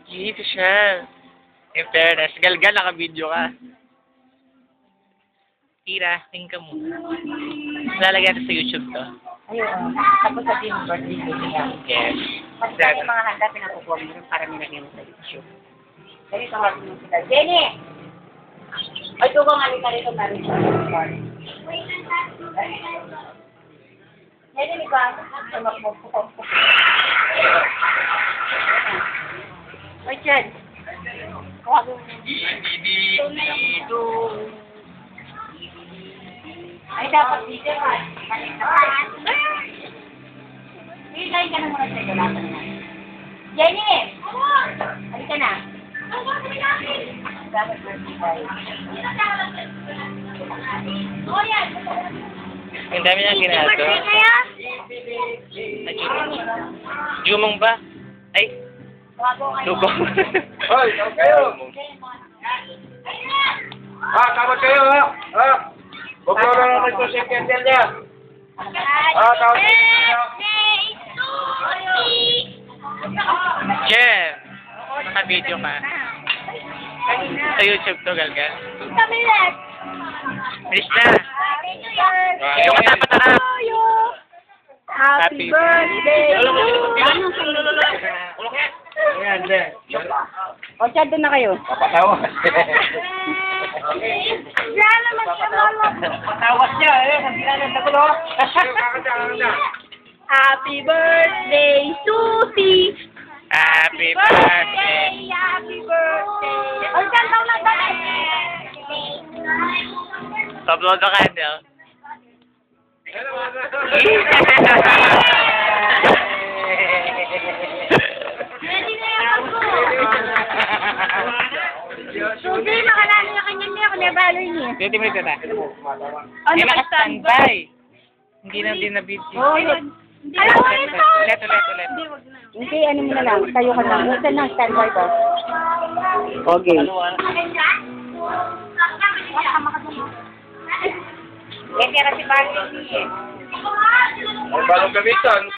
Dito siya. In fairness, Galgal, naka-video ka. Kira, tingin ka muna. Lalagyan natin sa YouTube to. Ayun. Tapos sabi yung birthday ko niya. Yes. Kasi yung mga handa, pinakukuha mo rin para nilagyan mo sa YouTube. Kasi ito nga mo sila. Jenny! Ay, ito kong alika rito na rin siya. Jenny, di ba? Ay, Jen. Ay, dapat dito ka. Hihilay ka na muna sa ito. Jenny! Halika na. Dapat birthday tayo. Ang dami niyang ginagawa. Jumong ba? Ay, lubong. Hoy, tawag kayo! Tawag kayo, ha? Huwag mo lang naman ito sa candle niya. Tawag kayo. Jen, naka-video ka. Sa YouTube to, Galgal. Bilis na. Yung katapat na ka. Happy birthday! Ayan, Jen. O, chat doon na kayo. Papatawa. Patawas niya, Hindi na nagtagulo. Happy birthday, Susie! Happy birthday. Happy birthday! Ay, kantaw lang ba? Upload the candle. Ready na yung ako. Susie, makalala niya kanya niya kung nabaloy niya. Dito mo ito na. Ano Eh, naka-standby. Hindi na din na-video. Oh, yun. Ulit. Hindi, ano mo na lang. Tayo ka lang. Huwag ka lang, standby ba? Okay. Eh, tira si Bagay. Ay, balong gamitan.